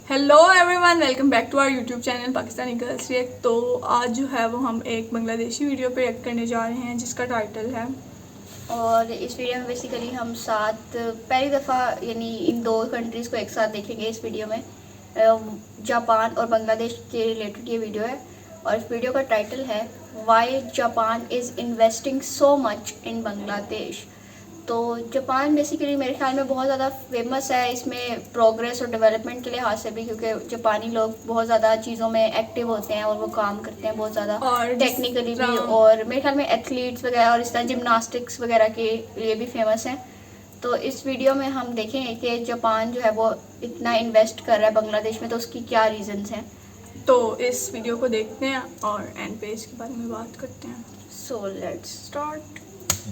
Hello everyone, welcome back to our YouTube channel Pakistani girls react. तो आज जो है वो हम एक बांग्लादेशी वीडियो पे रिएक्ट करने जा रहे हैं जिसका टाइटल है। और इस वीडियो में बेसिकली हम साथ पहली दफ़ा यानी इन दो कंट्रीज़ को एक साथ देखेंगे। इस वीडियो में जापान और बांग्लादेश के रिलेटेड ये वीडियो है और इस वीडियो का टाइटल है why Japan is investing so much in Bangladesh. तो जापान बेसिकली मेरे ख्याल में बहुत ज़्यादा फेमस है इसमें प्रोग्रेस और डेवलपमेंट के लिहाज से भी, क्योंकि जापानी लोग बहुत ज़्यादा चीज़ों में एक्टिव होते हैं और वो काम करते हैं बहुत ज़्यादा और टेक्निकली भी, और मेरे ख्याल में एथलीट्स वगैरह और इस तरह जिम्नास्टिक्स वगैरह के लिए भी फेमस हैं। तो इस वीडियो में हम देखेंगे कि जापान जो है वो इतना इन्वेस्ट कर रहा है बांग्लादेश में, तो उसकी क्या रीज़न्स हैं। तो इस वीडियो को देखते हैं और एंड पे इसके बारे में बात करते हैं। So let's start.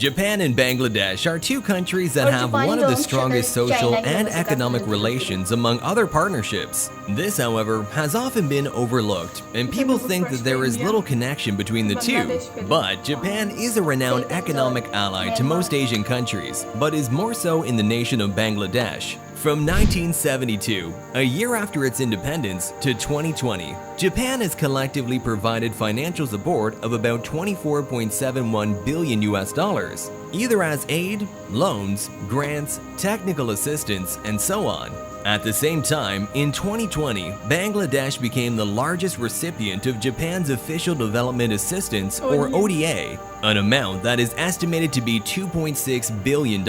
Japan and Bangladesh are two countries that have one of the strongest social and economic relations among other partnerships. This, however, has often been overlooked, and people think that there is little connection between the two. But Japan is a renowned economic ally to most Asian countries, but is more so in the nation of Bangladesh. From 1972, a year after its independence, to 2020, Japan has collectively provided financial support of about 24.71 billion US dollars, either as aid, loans, grants, technical assistance, and so on. At the same time, in 2020, Bangladesh became the largest recipient of Japan's Official Development Assistance, or ODA, an amount that is estimated to be $2.6 billion,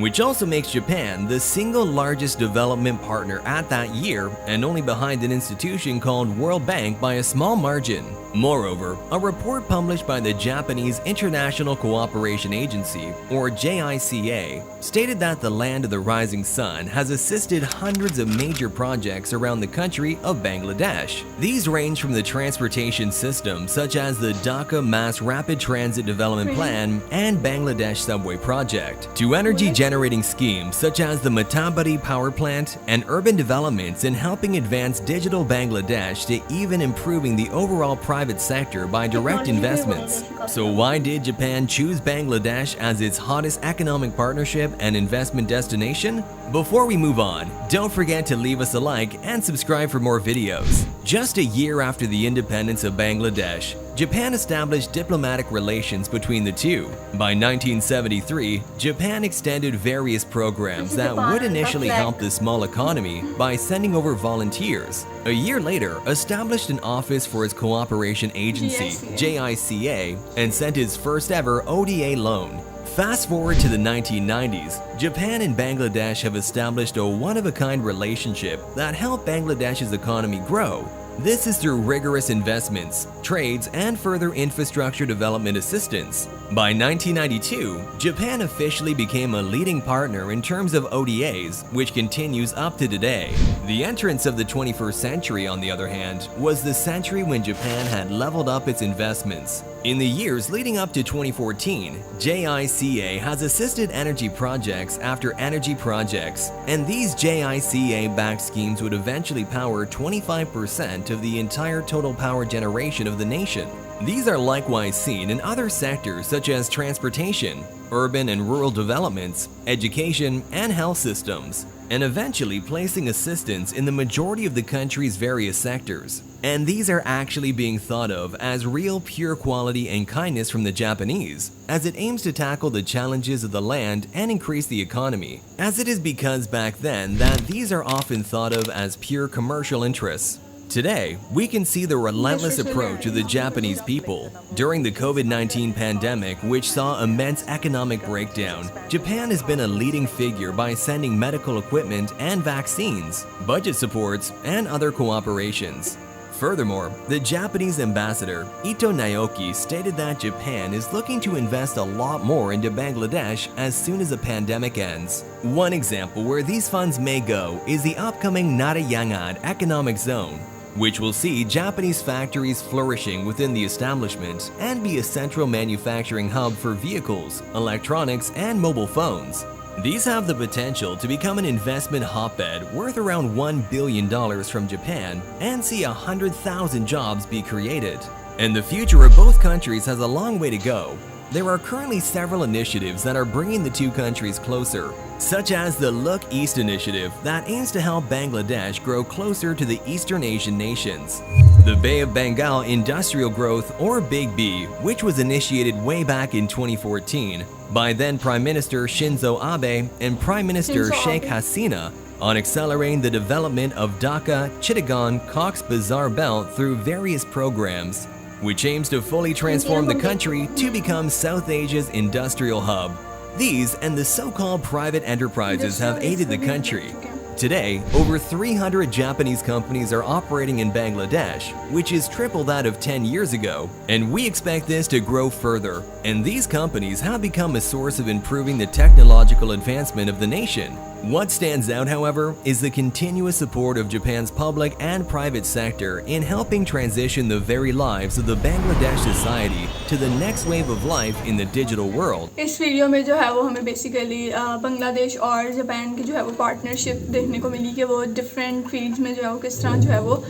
which also makes Japan the single largest development partner at that year and only behind an institution called World Bank by a small margin. Moreover, a report published by the Japanese International Cooperation Agency, or JICA, stated that the Land of the Rising Sun has assisted hundreds of major projects around the country of Bangladesh. These range from the transportation system, such as the Dhaka Mass Rapid Transit Development Plan and Bangladesh Subway Project, to energy generating schemes such as the Matabari Power Plant and urban developments in helping advance digital Bangladesh to even improving the overall private sector by direct investments. So why did Japan choose Bangladesh as its hottest economic partnership and investment destination? Before we move on, don't forget to leave us a like and subscribe for more videos. Just a year after the independence of Bangladesh, Japan established diplomatic relations between the two. By 1973, Japan extended various programs that would initially help the small economy by sending over volunteers. A year later, established an office for its cooperation agency, JICA, and sent its first ever ODA loan. Fast forward to the 1990s, Japan and Bangladesh have established a one-of-a-kind relationship that helped Bangladesh's economy grow. This is through rigorous investments, trades, and further infrastructure development assistance. By 1992, Japan officially became a leading partner in terms of ODAs, which continues up to today. The entrance of the 21st century, on the other hand, was the century when Japan had leveled up its investments. In the years leading up to 2014, JICA has assisted energy projects after energy projects, and these JICA-backed schemes would eventually power 25% of the entire total power generation of the nation. These are likewise seen in other sectors such as transportation, urban and rural developments, education, and health systems, and eventually placing assistance in the majority of the country's various sectors. And these are actually being thought of as real pure quality and kindness from the Japanese, as it aims to tackle the challenges of the land and increase the economy, as it is because back then that these are often thought of as pure commercial interests. Today, we can see the relentless approach of the Japanese people. During the COVID-19 pandemic, which saw immense economic breakdown, Japan has been a leading figure by sending medical equipment and vaccines, budget supports, and other cooperations. Furthermore, the Japanese ambassador, Ito Naoki, stated that Japan is looking to invest a lot more into Bangladesh as soon as the pandemic ends. One example where these funds may go is the upcoming Narayangad Economic Zone, which will see Japanese factories flourishing within the establishment and be a central manufacturing hub for vehicles, electronics, and mobile phones. These have the potential to become an investment hotbed worth around $1 billion from Japan and see 100,000 jobs be created. And the future of both countries has a long way to go. there are currently several initiatives that are bringing the two countries closer, such as the Look East initiative that aims to help Bangladesh grow closer to the Eastern Asian nations. The Bay of Bengal Industrial Growth, or Big B, which was initiated way back in 2014 by then Prime Minister Shinzo Abe and Prime Minister Sheikh Hasina, on accelerating the development of Dhaka, Chittagong, Cox's Bazar belt through various programs, which aims to fully transform the country to become South Asia's industrial hub. These and the so-called private enterprises have aided the country. Today, over 300 Japanese companies are operating in Bangladesh, which is triple that of 10 years ago, and we expect this to grow further. And these companies have become a source of improving the technological advancement of the nation. What stands out, however, is the continuous support of Japan's public and private sector in helping transition the very lives of the Bangladesh society to the next wave of life in the digital world. इस video में जो है वो हमें basically Bangladesh और Japan की जो है वो पार्टनरशिप देखने को मिली कि वो डिफरेंट फील्ड्स में जो है वो किस तरह जो है वो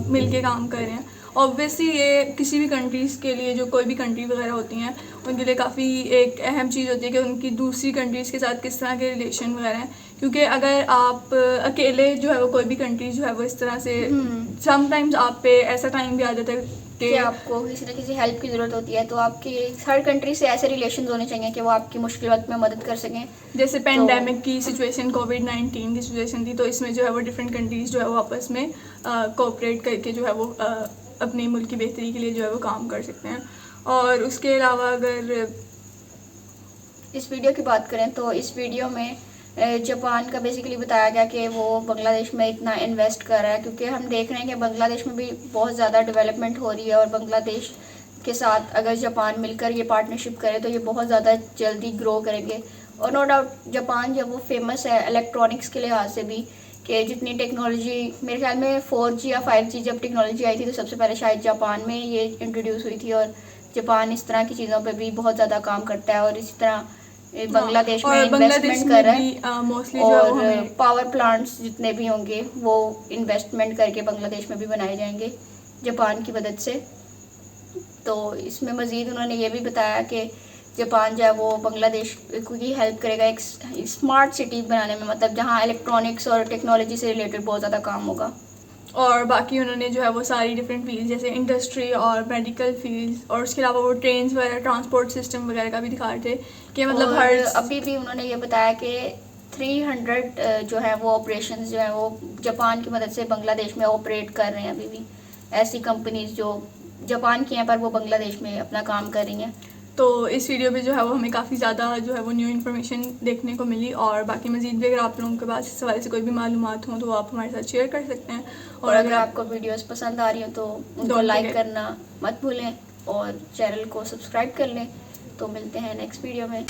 मिलके काम कर रहे हैं। ऑब्वियसली ये किसी भी कंट्रीज़ के लिए, जो कोई भी कंट्री वगैरह होती हैं, उनके लिए काफ़ी एक अहम चीज़ होती है कि उनकी दूसरी कंट्रीज़ के साथ किस तरह के रिलेशन वगैरह हैं, क्योंकि अगर आप अकेले जो है वो कोई भी कंट्री जो है वो इस तरह से समटाइम्स आप पे ऐसा टाइम भी आ जाता है कि आपको किसी न किसी हेल्प की ज़रूरत होती है, तो आपकी हर कंट्री से ऐसे रिलेशन होने चाहिए कि वो आपकी मुश्किल वक्त में मदद कर सकें। जैसे पेंडेमिक की सिचुएशन, कोविड-19 की सिचुएशन थी, तो इसमें जो है वो डिफरेंट कंट्रीज़ जो है वो आपस में कोऑपरेट करके जो है वो अपने मुल्क की बेहतरी के लिए जो है वो काम कर सकते हैं। और उसके अलावा अगर इस वीडियो की बात करें तो इस वीडियो में जापान का बेसिकली बताया गया कि वो बांग्लादेश में इतना इन्वेस्ट कर रहा है, क्योंकि हम देख रहे हैं कि बांग्लादेश में भी बहुत ज़्यादा डेवलपमेंट हो रही है और बांग्लादेश के साथ अगर जापान मिलकर ये पार्टनरशिप करे तो ये बहुत ज़्यादा जल्दी ग्रो करेंगे। और नो डाउट जापान जब वो फेमस है इलेक्ट्रॉनिक्स के लिहाज से भी, कि जितनी टेक्नोलॉजी, मेरे ख्याल में 4G या 5G जब टेक्नोलॉजी आई थी तो सबसे पहले शायद जापान में ये इंट्रोड्यूस हुई थी, और जापान इस तरह की चीज़ों पे भी बहुत ज़्यादा काम करता है और इसी तरह बांग्लादेश में इन्वेस्टमेंट कर रहा है। मोस्टली और पावर प्लांट्स जितने भी होंगे वो इन्वेस्टमेंट करके बांग्लादेश में भी बनाए जाएंगे जापान की मदद से। तो इसमें मज़ीद उन्होंने ये भी बताया कि जापान जो है वो बांग्लादेश को ही हेल्प करेगा एक स्मार्ट सिटी बनाने में, मतलब जहाँ इलेक्ट्रॉनिक्स और टेक्नोलॉजी से रिलेटेड बहुत ज़्यादा काम होगा। और बाकी उन्होंने जो है वो सारी डिफरेंट फील्ड जैसे इंडस्ट्री और मेडिकल फील्ड्स और उसके अलावा वो ट्रेन्स वगैरह, ट्रांसपोर्ट सिस्टम वगैरह का भी दिखा रहे थे कि मतलब हर अभी भी उन्होंने ये बताया कि 300 जो है वो ऑपरेशंस जो है वो जापान की मदद से बांग्लादेश में ऑपरेट कर रहे हैं। अभी भी ऐसी कंपनीज जो जापान की हैं पर वो बांग्लादेश में अपना काम कर रही हैं। तो इस वीडियो पे जो है वो हमें काफ़ी ज़्यादा जो है वो न्यू इन्फॉर्मेशन देखने को मिली। और बाकी मज़ीद भी अगर आप लोगों के पास इस हवाले से कोई भी मालूमात हो तो आप हमारे साथ शेयर कर सकते हैं। और अगर आपको वीडियोस पसंद आ रही हो तो उनको लाइक करना मत भूलें और चैनल को सब्सक्राइब कर लें। तो मिलते हैं नेक्स्ट वीडियो में।